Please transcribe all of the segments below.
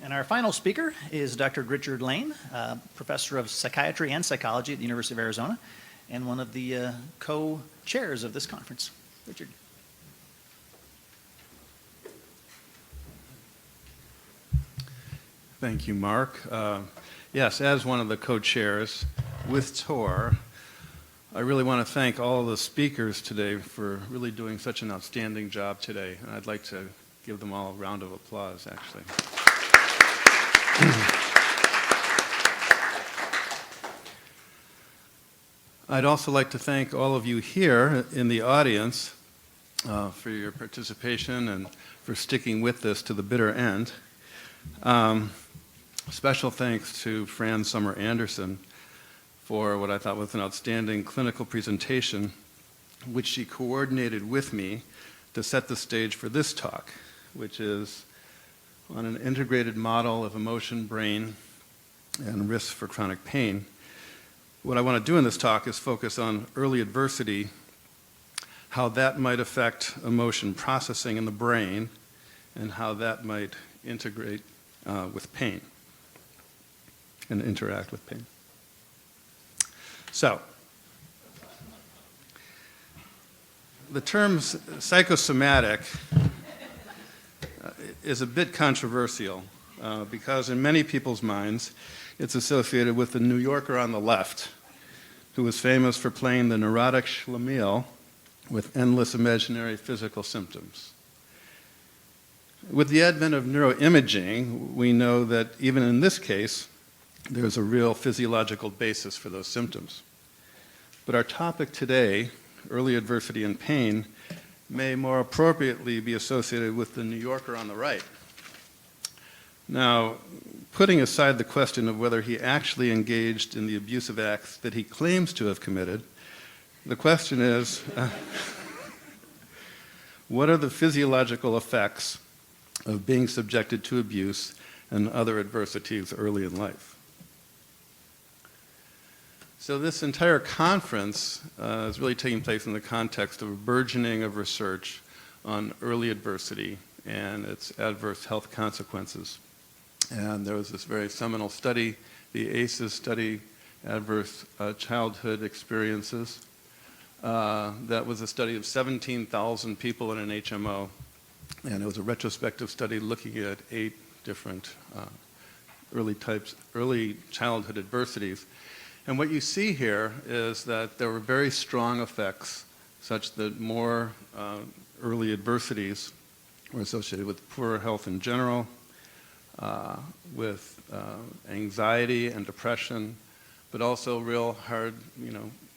And our final speaker is Dr. Richard Lane, professor of psychiatry and psychology at the University of Arizona, and one of the co-chairs of this conference. Richard. Thank you, Mark. Yes, as one of the co-chairs with Tor, I really want to thank all the speakers today for really doing such an outstanding job today. And I'd like to give them all a round of applause, actually. I'd also like to thank all of you here in the audience for your participation and for sticking with this to the bitter end. Special thanks to Fran Summer Anderson for what I thought was an outstanding clinical presentation, which she coordinated with me to set the stage for this talk, which is on an integrated model of emotion, brain, and risks for chronic pain. What I want to do in this talk is focus on early adversity, how that might affect emotion processing in the brain, and how that might integrate with pain and interact with pain. So, the term psychosomatic is a bit controversial because in many people's minds it's associated with the New Yorker on the left, who was famous for playing the neurotic schlemiel with endless imaginary physical symptoms. With the advent of neuroimaging, we know that even in this case, there's a real physiological basis for those symptoms. But our topic today, early adversity and pain, may more appropriately be associated with the New Yorker on the right. Now, putting aside the question of whether he actually engaged in the abusive acts that he claims to have committed, the question is, what are the physiological effects of being subjected to abuse and other adversities early in life? So this entire conference is really taking place in the context of a burgeoning of research on early adversity and its adverse health consequences. And there was this very seminal study, the ACEs study, Adverse Childhood Experiences. That was a study of 17,000 people in an HMO. And it was a retrospective study looking at 8 different early childhood adversities. And what you see here is that there were very strong effects such that more early adversities were associated with poorer health in general, with anxiety and depression, but also real hard,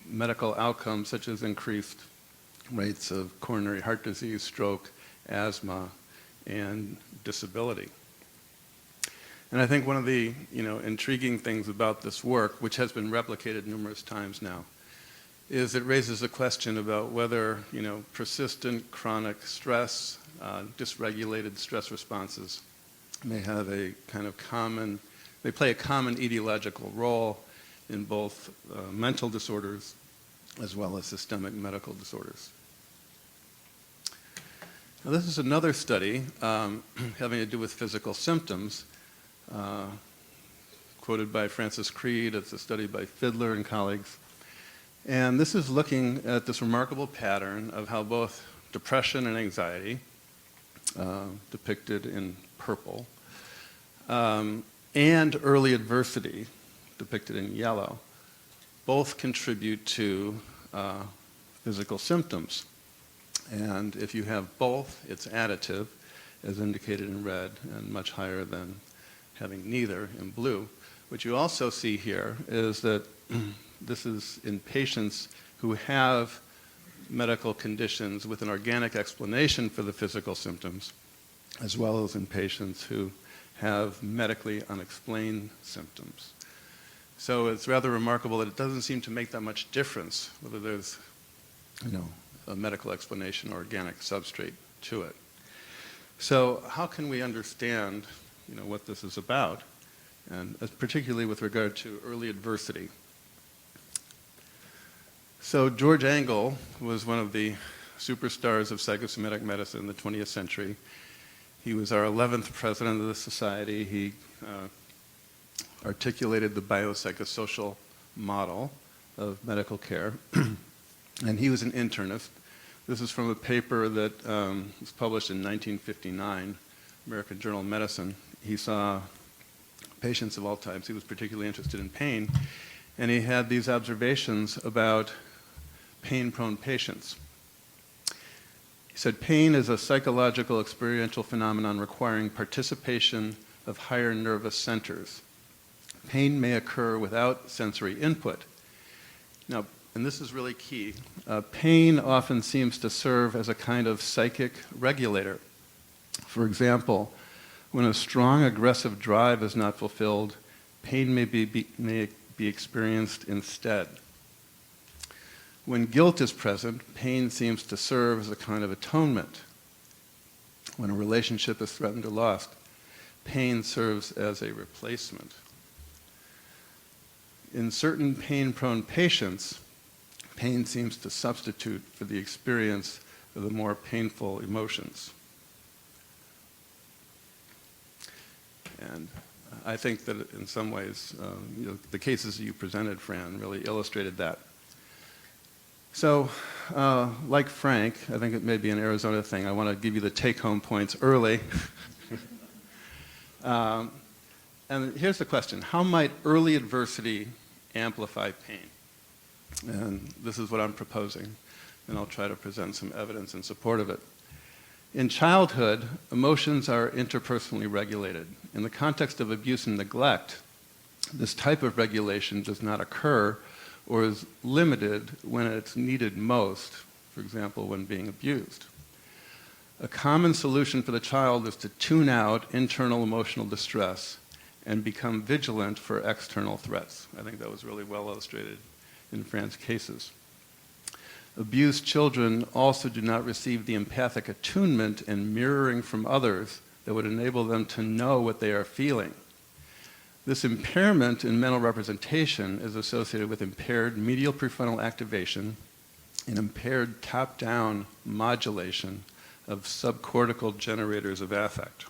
medical outcomes such as increased rates of coronary heart disease, stroke, asthma, and disability. And I think one of the intriguing things about this work, which has been replicated numerous times now, is it raises a question about whether persistent chronic stress, dysregulated stress responses may have a kind of common, they play a common etiological role in both mental disorders as well as systemic medical disorders. Now, this is another study having to do with physical symptoms. Quoted by Francis Creed. It's a study by Fiedler and colleagues. And this is looking at this remarkable pattern of how both depression and anxiety, depicted in purple, and early adversity, depicted in yellow, both contribute to physical symptoms. And if you have both, it's additive, as indicated in red, and much higher than having neither in blue. What you also see here is that this is in patients who have medical conditions with an organic explanation for the physical symptoms, as well as in patients who have medically unexplained symptoms. So it's rather remarkable that it doesn't seem to make that much difference whether there's a medical explanation or organic substrate to it. So how can we understand what this is about, and particularly with regard to early adversity? So George Engel was one of the superstars of psychosomatic medicine in the 20th century. He was our 11th president of the society. He articulated the biopsychosocial model of medical care. And he was an internist. This is from a paper that was published in 1959, American Journal of Medicine. He saw patients of all types. He was particularly interested in pain. And he had these observations about pain-prone patients. He said, pain is a psychological experiential phenomenon requiring participation of higher nervous centers. Pain may occur without sensory input. Now, and this is really key, pain often seems to serve as a kind of psychic regulator. For example, when a strong aggressive drive is not fulfilled, pain may be experienced instead. When guilt is present, pain seems to serve as a kind of atonement. When a relationship is threatened or lost, pain serves as a replacement. In certain pain-prone patients, pain seems to substitute for the experience of the more painful emotions. And I think that in some ways, the cases that you presented, Fran, really illustrated that. So, like Frank, I think it may be an Arizona thing, I want to give you the take-home points early. And here's the question: how might early adversity amplify pain? And this is what I'm proposing, and I'll try to present some evidence in support of it. In childhood, emotions are interpersonally regulated. In the context of abuse and neglect, this type of regulation does not occur or is limited when it's needed most, for example, when being abused. A common solution for the child is to tune out internal emotional distress and become vigilant for external threats. I think that was really well illustrated in Fran's cases. Abused children also do not receive the empathic attunement and mirroring from others that would enable them to know what they are feeling. This impairment in mental representation is associated with impaired medial prefrontal activation and impaired top-down modulation of subcortical generators of affect.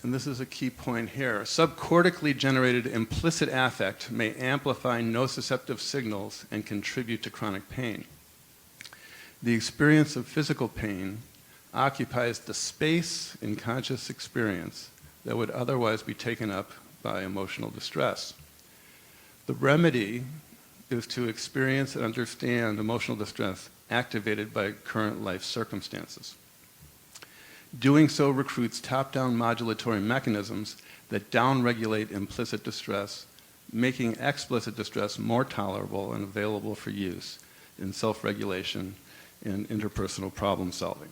And this is a key point here. Subcortically generated implicit affect may amplify nociceptive signals and contribute to chronic pain. The experience of physical pain occupies the space in conscious experience that would otherwise be taken up by emotional distress. The remedy is to experience and understand emotional distress activated by current life circumstances. Doing so recruits top-down modulatory mechanisms that downregulate implicit distress, making explicit distress more tolerable and available for use in self-regulation and interpersonal problem solving.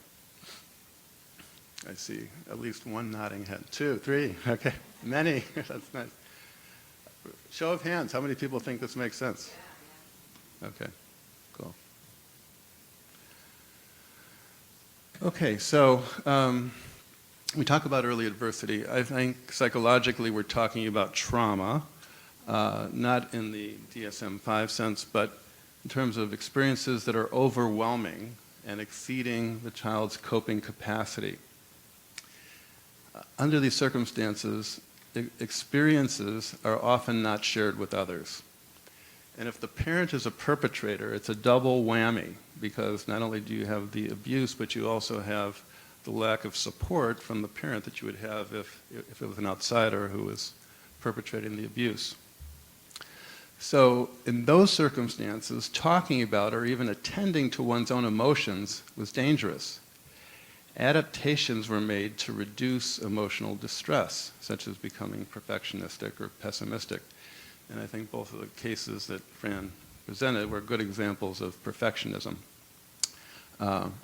I see at least one nodding head. 2, 3, okay, many, that's nice. Show of hands, how many people think this makes sense? Okay, cool. Okay, so we talk about early adversity. I think psychologically we're talking about trauma, not in the DSM-5 sense, but in terms of experiences that are overwhelming and exceeding the child's coping capacity. Under these circumstances, experiences are often not shared with others. And if the parent is a perpetrator, it's a double whammy, because not only do you have the abuse, but you also have the lack of support from the parent that you would have if it was an outsider who was perpetrating the abuse. So in those circumstances, talking about or even attending to one's own emotions was dangerous. Adaptations were made to reduce emotional distress, such as becoming perfectionistic or pessimistic. And I think both of the cases that Fran presented were good examples of perfectionism. And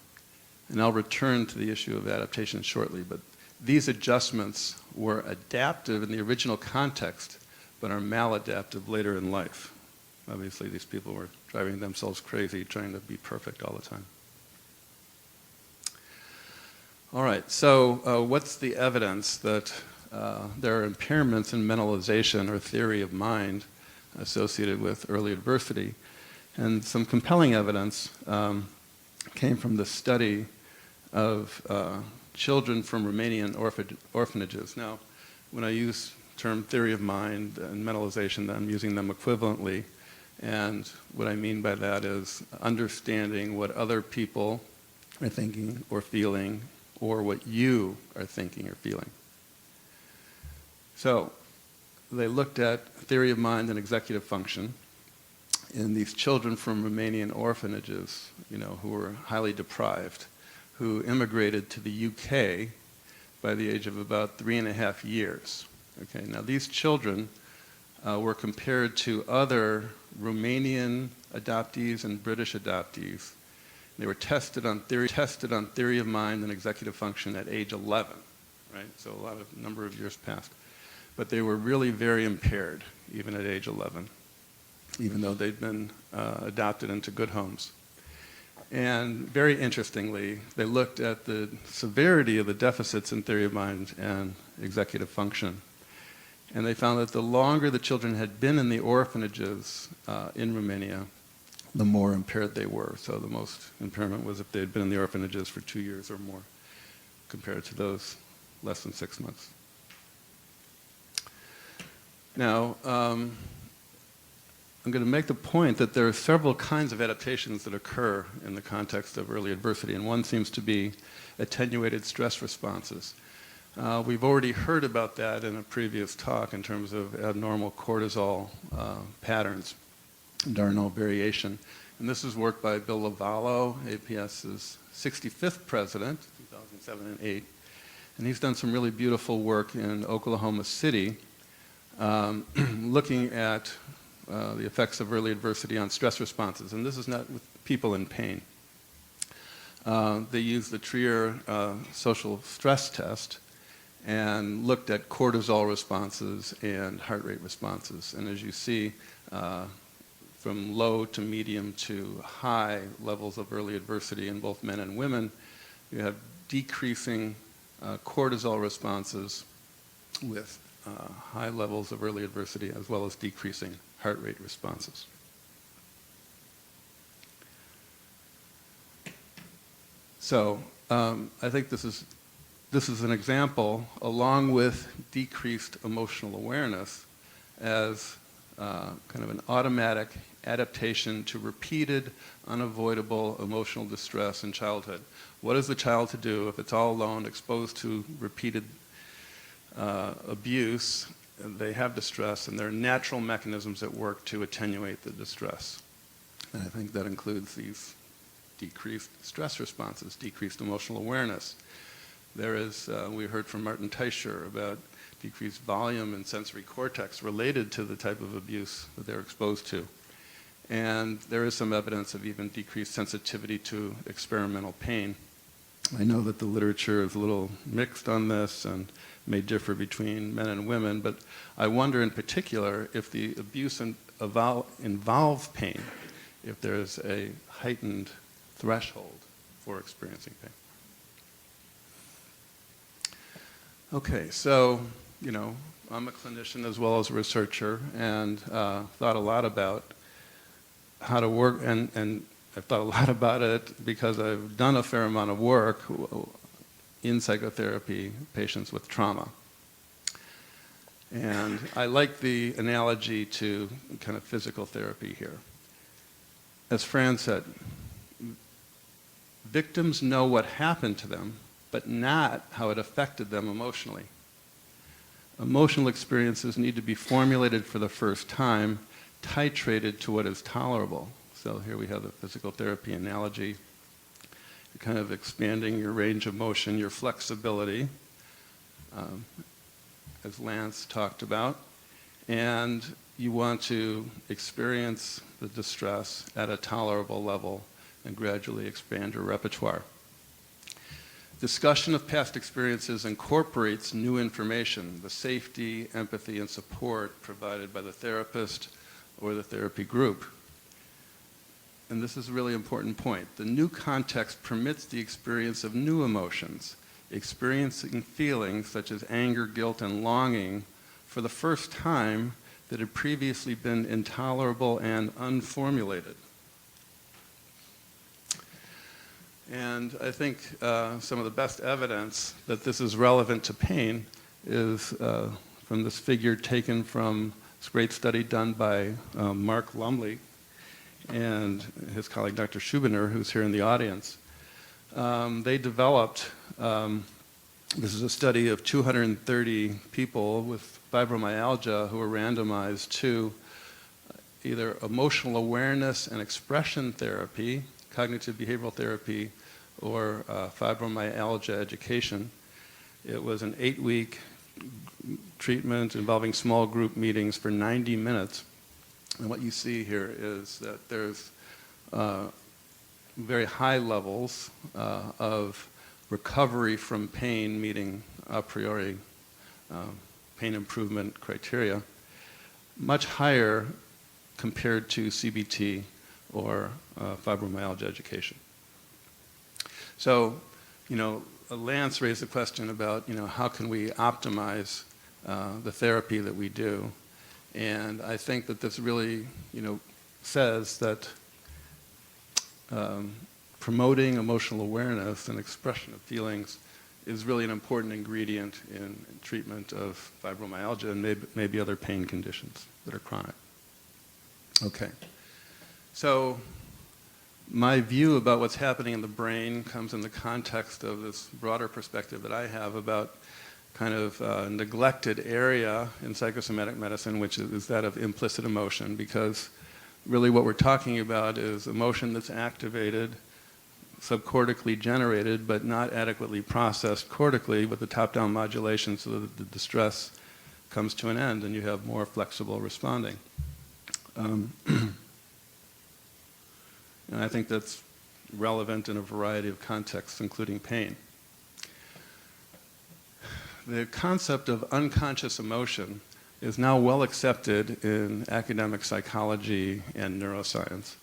I'll return to the issue of adaptation shortly, but these adjustments were adaptive in the original context, but are maladaptive later in life. Obviously, these people were driving themselves crazy, trying to be perfect all the time. All right, so what's the evidence that there are impairments in mentalization or theory of mind associated with early adversity? And some compelling evidence came from the study of children from Romanian orphanages. Now, when I use the term theory of mind and mentalization, I'm using them equivalently. And what I mean by that is understanding what other people are thinking or feeling, or what you are thinking or feeling. So they looked at theory of mind and executive function in these children from Romanian orphanages, who were highly deprived, who immigrated to the UK by the age of about 3.5 years. Okay, now these children were compared to other Romanian adoptees and British adoptees. They were tested on theory of mind and executive function at age 11, right? So a number of years passed. But they were really very impaired, even at age 11, even though they'd been adopted into good homes. And very interestingly, they looked at the severity of the deficits in theory of mind and executive function. And they found that the longer the children had been in the orphanages in Romania, the more impaired they were. So the most impairment was if they had been in the orphanages for 2 years or more, compared to those less than 6 months. Now, I'm going to make the point that there are several kinds of adaptations that occur in the context of early adversity, and one seems to be attenuated stress responses. We've already heard about that in a previous talk in terms of abnormal cortisol patterns, diurnal variation. And this is work by Bill Lavallo, APS's 65th president, 2007 and 8. And he's done some really beautiful work in Oklahoma City, looking at the effects of early adversity on stress responses. And this is not with people in pain. They used the Trier social stress test and looked at cortisol responses and heart rate responses. And as you see, from low to medium to high levels of early adversity in both men and women, you have decreasing cortisol responses with high levels of early adversity, as well as decreasing heart rate responses. So I think this is an example, along with decreased emotional awareness, as kind of an automatic adaptation to repeated, unavoidable emotional distress in childhood. What is the child to do if it's all alone, exposed to repeated abuse? They have distress, and there are natural mechanisms at work to attenuate the distress. And I think that includes these decreased stress responses, decreased emotional awareness. There is, we heard from Martin Teicher about decreased volume and sensory cortex related to the type of abuse that they're exposed to. And there is some evidence of even decreased sensitivity to experimental pain. I know that the literature is a little mixed on this and may differ between men and women, but I wonder in particular if the abuse involves pain, if there's a heightened threshold for experiencing pain. Okay, so, I'm a clinician as well as a researcher, and thought a lot about how to work, and I've thought a lot about it because I've done a fair amount of work in psychotherapy patients with trauma. And I like the analogy to kind of physical therapy here. As Fran said, victims know what happened to them, but not how it affected them emotionally. Emotional experiences need to be formulated for the first time, titrated to what is tolerable. So here we have the physical therapy analogy. You're kind of expanding your range of motion, your flexibility, as Lance talked about, and you want to experience the distress at a tolerable level and gradually expand your repertoire. Discussion of past experiences incorporates new information, the safety, empathy, and support provided by the therapist or the therapy group. And this is a really important point. The new context permits the experience of new emotions, experiencing feelings such as anger, guilt, and longing for the first time that had previously been intolerable and unformulated. And I think some of the best evidence that this is relevant to pain is from this figure taken from this great study done by Mark Lumley and his colleague Dr. Schubiner, who's here in the audience. They developed, this is a study of 230 people with fibromyalgia who were randomized to either emotional awareness and expression therapy, cognitive behavioral therapy, or fibromyalgia education. It was an 8-week treatment involving small group meetings for 90 minutes. And what you see here is that there's very high levels of recovery from pain meeting a priori pain improvement criteria, much higher compared to CBT or fibromyalgia education. So, Lance raised the question about, how can we optimize the therapy that we do? And I think that this really, says that promoting emotional awareness and expression of feelings is really an important ingredient in treatment of fibromyalgia and maybe other pain conditions that are chronic. Okay. So my view about what's happening in the brain comes in the context of this broader perspective that I have about kind of a neglected area in psychosomatic medicine, which is that of implicit emotion, because really what we're talking about is emotion that's activated, subcortically generated, but not adequately processed cortically with the top-down modulation so that the distress comes to an end and you have more flexible responding. And I think that's relevant in a variety of contexts, including pain. The concept of unconscious emotion is now well accepted in academic psychology and neuroscience.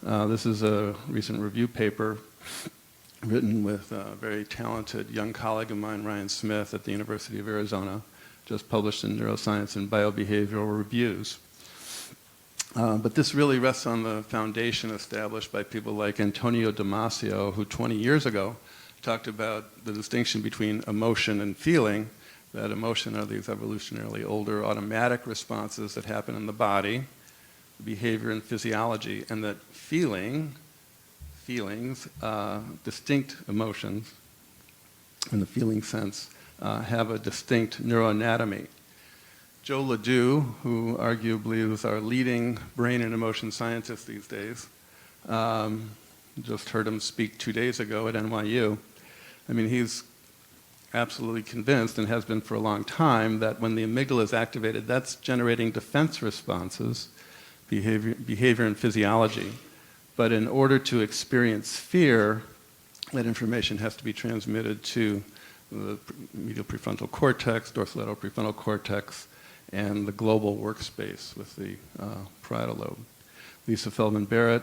This is a recent review paper written with a very talented young colleague of mine, Ryan Smith, at the University of Arizona, just published in Neuroscience and Biobehavioral Reviews. But this really rests on the foundation established by people like Antonio Damasio, who 20 years ago talked about the distinction between emotion and feeling, that emotion are these evolutionarily older automatic responses that happen in the body, behavior and physiology, and that feelings, distinct emotions in the feeling sense, have a distinct neuroanatomy. Joe Ledoux, who arguably is our leading brain and emotion scientist these days, just heard him speak 2 days ago at NYU. I mean, he's absolutely convinced, and has been for a long time, that when the amygdala is activated, that's generating defense responses, behavior and physiology. But in order to experience fear, that information has to be transmitted to the medial prefrontal cortex, dorsolateral prefrontal cortex, and the global workspace with the parietal lobe. Lisa Feldman-Barrett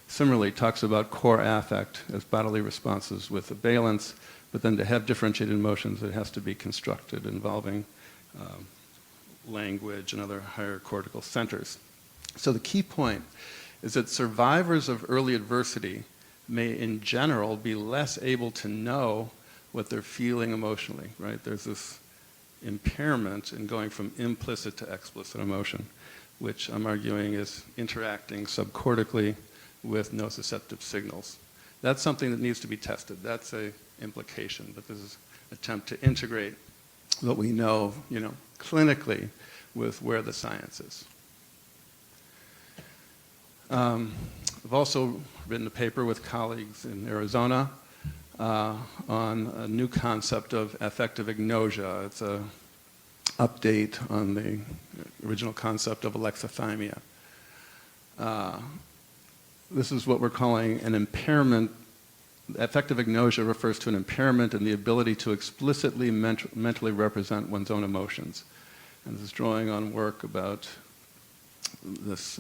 similarly talks about core affect as bodily responses with the valence, but then to have differentiated emotions, it has to be constructed involving language and other higher cortical centers. So the key point is that survivors of early adversity may in general be less able to know what they're feeling emotionally, right? There's this impairment in going from implicit to explicit emotion, which I'm arguing is interacting subcortically with nociceptive signals. That's something that needs to be tested. That's an implication, but this is an attempt to integrate what we know, clinically with where the science is. I've also written a paper with colleagues in Arizona on a new concept of affective agnosia. It's an update on the original concept of alexithymia. This is what we're calling an impairment. Affective agnosia refers to an impairment in the ability to explicitly mentally represent one's own emotions. And this is drawing on work about this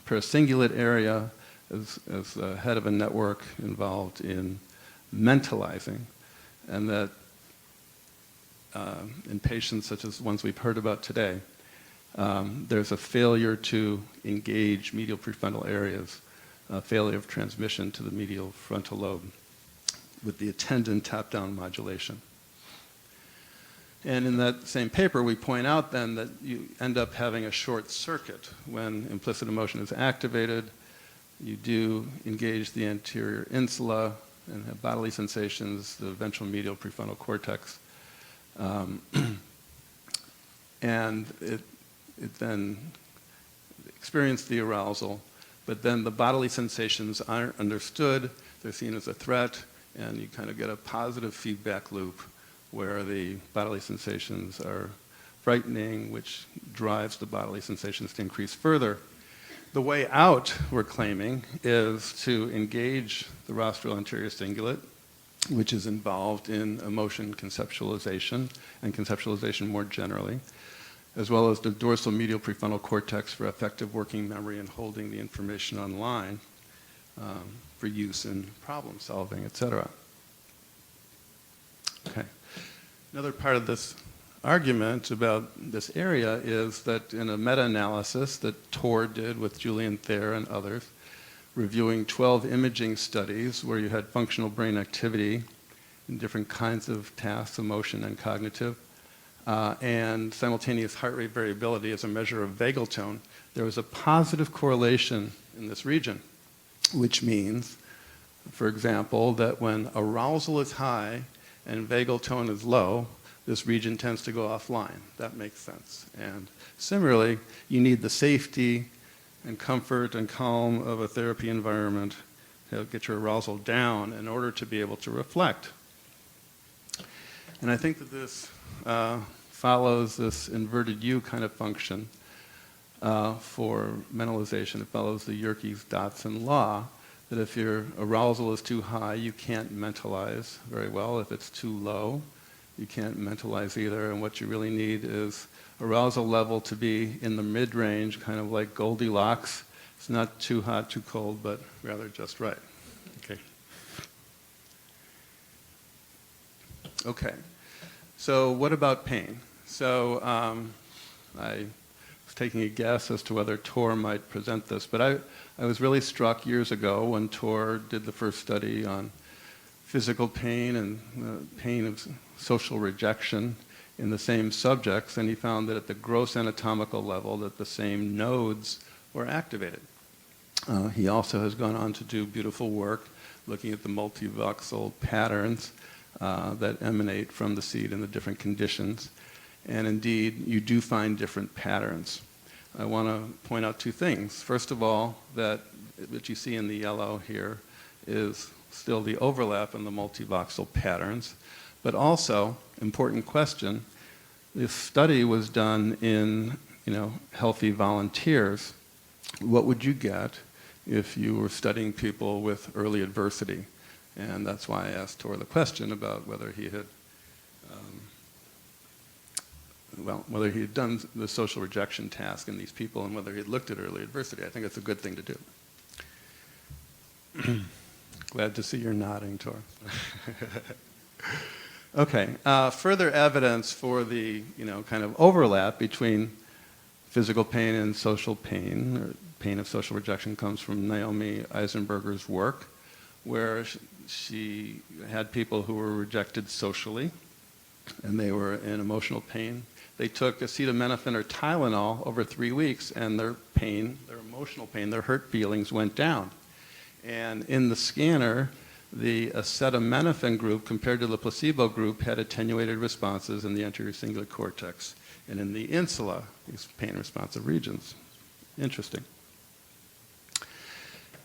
paracingulate area as head of a network involved in mentalizing, and that in patients such as ones we've heard about today, there's a failure to engage medial prefrontal areas, a failure of transmission to the medial frontal lobe. with the attendant top-down modulation. And in that same paper, we point out then that you end up having a short circuit when implicit emotion is activated. You do engage the anterior insula and have bodily sensations, the ventral medial prefrontal cortex. And it then experienced the arousal, but then the bodily sensations aren't understood, they're seen as a threat, and you kind of get a positive feedback loop where the bodily sensations are frightening, which drives the bodily sensations to increase further. The way out, we're claiming, is to engage the rostral anterior cingulate, which is involved in emotion conceptualization and conceptualization more generally, as well as the dorsal medial prefrontal cortex for effective working memory and holding the information online for use in problem solving, etc. Okay. Another part of this argument about this area is that in a meta-analysis that Tor did with Julian Thayer and others, reviewing 12 imaging studies where you had functional brain activity in different kinds of tasks, emotion and cognitive, and simultaneous heart rate variability as a measure of vagal tone, there was a positive correlation in this region, which means, for example, that when arousal is high and vagal tone is low, this region tends to go offline. That makes sense. And similarly, you need the safety and comfort and calm of a therapy environment to get your arousal down in order to be able to reflect. And I think that this follows this inverted U kind of function for mentalization. It follows the Yerkes-Dodson law that if your arousal is too high, you can't mentalize very well. If it's too low, you can't mentalize either. And what you really need is arousal level to be in the mid-range, kind of like Goldilocks. It's not too hot, too cold, but rather just right. Okay. Okay. So what about pain? So I was taking a guess as to whether Tor might present this, but I was really struck years ago when Tor did the first study on physical pain and the pain of social rejection in the same subjects, and he found that at the gross anatomical level that the same nodes were activated. He also has gone on to do beautiful work looking at the multivoxel patterns that emanate from the seed in the different conditions. And indeed, you do find different patterns. I want to point out two things. First of all, that what you see in the yellow here is still the overlap in the multivoxel patterns. But also, important question, this study was done in healthy volunteers. What would you get if you were studying people with early adversity? And that's why I asked Tor the question about whether he had whether he had done the social rejection task in these people and whether he had looked at early adversity. I think it's a good thing to do. Glad to see you're nodding, Tor. Okay, further evidence for the kind of overlap between physical pain and social pain, or pain of social rejection, comes from Naomi Eisenberger's work, where she had people who were rejected socially, and they were in emotional pain. They took acetaminophen or Tylenol over 3 weeks, and their pain, their emotional pain, their hurt feelings went down. And in the scanner, the acetaminophen group compared to the placebo group had attenuated responses in the anterior cingulate cortex and in the insula, these pain responsive regions. Interesting.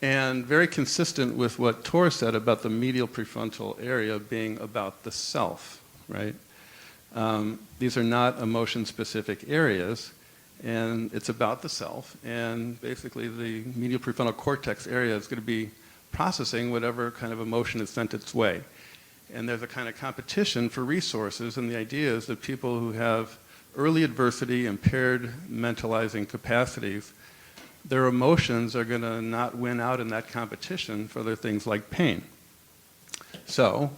And very consistent with what Tor said about the medial prefrontal area being about the self, right? These are not emotion-specific areas, and it's about the self, and basically the medial prefrontal cortex area is going to be processing whatever kind of emotion is sent its way. And there's a kind of competition for resources, and the idea is that people who have early adversity, impaired mentalizing capacities, their emotions are going to not win out in that competition for other things like pain. So,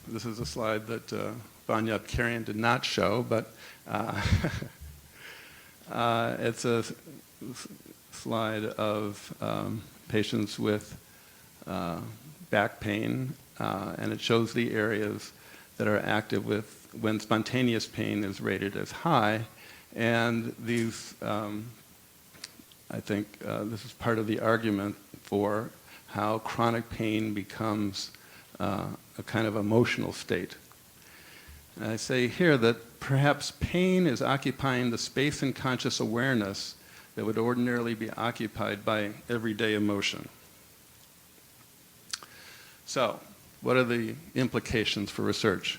this is a slide that Vanya Abkarian did not show, but it's a slide of patients with back pain and it shows the areas that are active with when spontaneous pain is rated as high. And these, I think this is part of the argument for how chronic pain becomes a kind of emotional state. And I say here that perhaps pain is occupying the space in conscious awareness that would ordinarily be occupied by everyday emotion. So, what are the implications for research?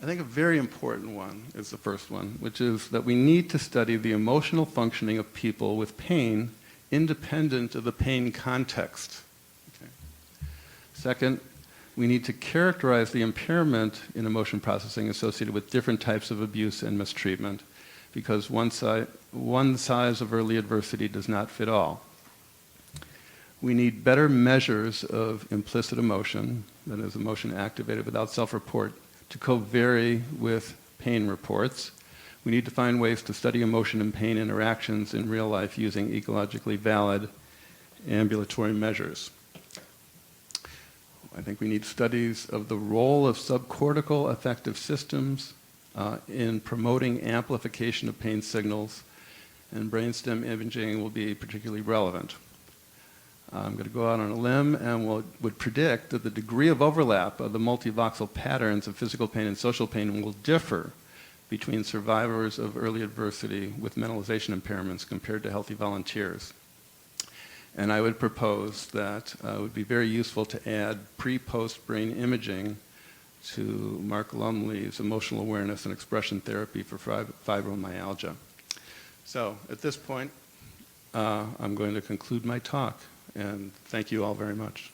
I think a very important one is the first one, which is that we need to study the emotional functioning of people with pain independent of the pain context. Okay. Second, we need to characterize the impairment in emotion processing associated with different types of abuse and mistreatment, because one size of early adversity does not fit all. We need better measures of implicit emotion, that is, emotion activated without self-report, to co-vary with pain reports. We need to find ways to study emotion and pain interactions in real life using ecologically valid ambulatory measures. I think we need studies of the role of subcortical affective systems in promoting amplification of pain signals, and brainstem imaging will be particularly relevant. I'm going to go out on a limb and would predict that the degree of overlap of the multivoxel patterns of physical pain and social pain will differ between survivors of early adversity with mentalization impairments compared to healthy volunteers. And I would propose that it would be very useful to add pre-post brain imaging to Mark Lumley's emotional awareness and expression therapy for fibromyalgia. So at this point, I'm going to conclude my talk. And thank you all very much.